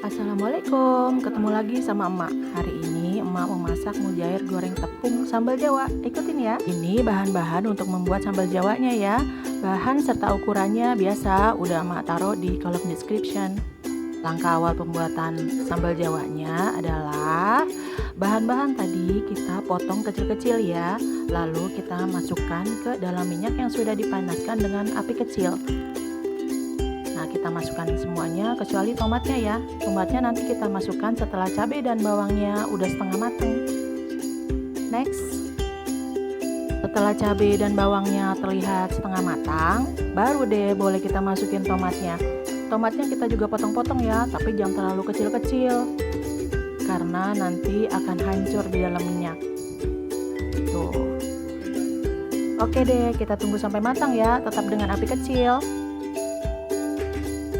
Assalamualaikum, ketemu lagi sama emak. Hari ini emak memasak mujair goreng tepung sambal Jawa. Ikutin ya. Ini bahan-bahan untuk membuat sambal Jawanya ya. Bahan serta ukurannya biasa udah emak taruh di kolom description. Langkah awal pembuatan sambal Jawanya adalah bahan-bahan tadi kita potong kecil-kecil ya. Lalu kita masukkan ke dalam minyak yang sudah dipanaskan dengan api kecil. Kita masukkan semuanya kecuali tomatnya ya. Tomatnya nanti kita masukkan setelah cabai dan bawangnya udah setengah matang. Next, setelah cabai dan bawangnya terlihat setengah matang, baru deh boleh kita masukin tomatnya. Tomatnya kita juga potong-potong ya, tapi jangan terlalu kecil-kecil karena nanti akan hancur di dalam minyak. Tuh. Oke deh, kita tunggu sampai matang ya, tetap dengan api kecil.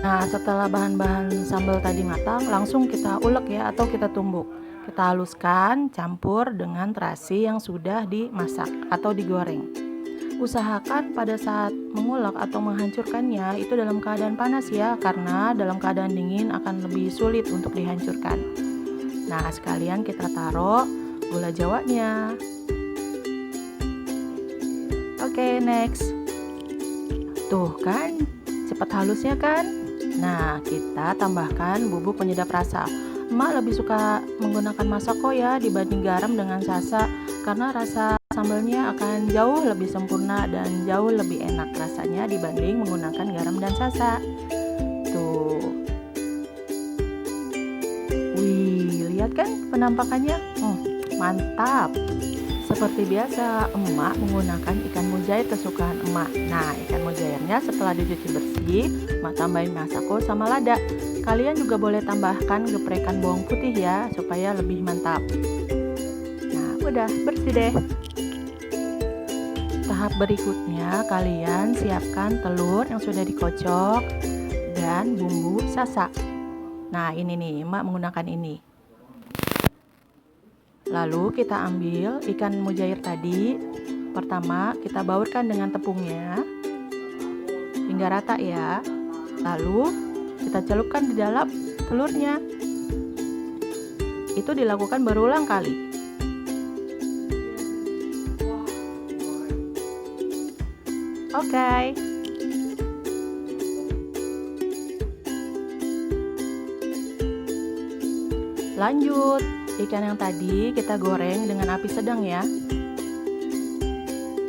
Nah, setelah bahan-bahan sambal tadi matang, langsung kita ulek ya atau kita tumbuk. Kita haluskan, campur dengan terasi yang sudah dimasak atau digoreng. Usahakan pada saat mengulek atau menghancurkannya itu dalam keadaan panas ya, karena dalam keadaan dingin akan lebih sulit untuk dihancurkan. Nah, sekalian kita taruh gula jawanya. Oke, next. Tuh kan, cepat halusnya kan? Nah, kita tambahkan bubuk penyedap rasa. Emak lebih suka menggunakan masako ya dibanding garam dengan sasa, karena rasa sambalnya akan jauh lebih sempurna dan jauh lebih enak rasanya dibanding menggunakan garam dan sasa. Tuh. Wih, lihat kan penampakannya? Mantap. Seperti biasa, emak menggunakan ikan mujair kesukaan emak. Nah, ikan mujairnya setelah dicuci bersih, emak tambahin masako sama lada. Kalian juga boleh tambahkan geprekan bawang putih ya, supaya lebih mantap. Nah, udah bersih deh. Tahap berikutnya, kalian siapkan telur yang sudah dikocok dan bumbu sasa. Nah, ini nih, emak menggunakan ini. Lalu kita ambil ikan mujair tadi. Pertama kita baurkan dengan tepungnya hingga rata ya. Lalu kita celupkan di dalam telurnya. Itu dilakukan berulang kali. Oke. Lanjut. Ikan yang tadi kita goreng dengan api sedang ya.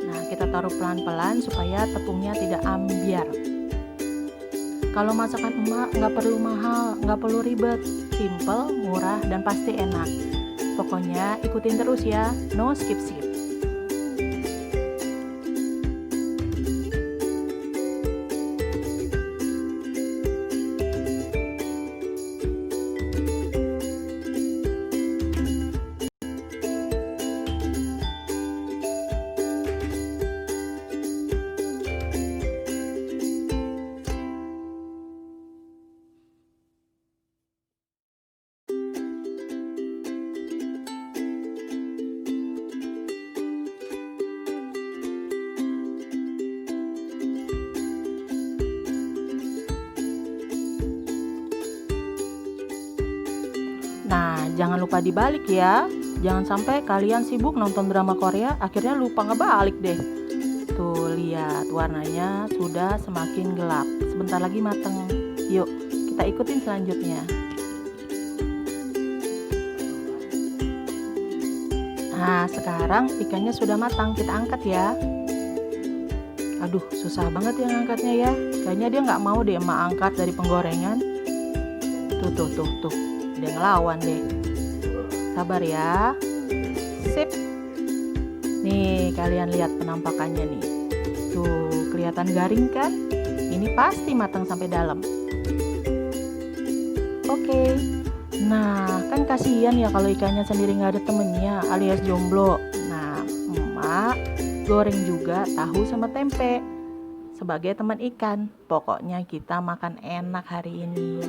Nah, kita taruh pelan-pelan supaya tepungnya tidak ambyar. Kalau masakan emak nggak perlu mahal, nggak perlu ribet, simple, murah, dan pasti enak. Pokoknya ikutin terus ya, no skip-skip. Nah, jangan lupa dibalik ya. Jangan sampai kalian sibuk nonton drama Korea, akhirnya lupa ngebalik deh. Tuh, lihat warnanya sudah semakin gelap. Sebentar lagi mateng. Yuk, kita ikutin selanjutnya. Nah, sekarang ikannya sudah matang, kita angkat ya. Aduh, susah banget ya ngangkatnya ya. Kayaknya dia nggak mau deh emak angkat dari penggorengan. Tuh. Dia ngelawan deh. Sabar ya. Sip. Nih, kalian lihat penampakannya nih. Tuh, kelihatan garing kan? Ini pasti matang sampai dalam. Oke. Nah, kan kasihan ya kalau ikannya sendiri nggak ada temennya alias jomblo. Nah, emak goreng juga tahu sama tempe sebagai teman ikan. Pokoknya kita makan enak hari ini.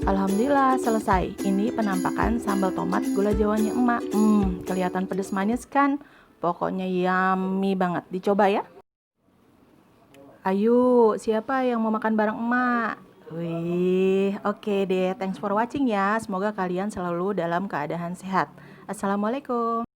Alhamdulillah selesai. Ini penampakan sambal tomat gula jawanya emak. Kelihatan pedes manis kan? Pokoknya yummy banget. Dicoba ya. Ayo, siapa yang mau makan bareng emak? Wih, oke deh. Thanks for watching ya. Semoga kalian selalu dalam keadaan sehat. Assalamualaikum.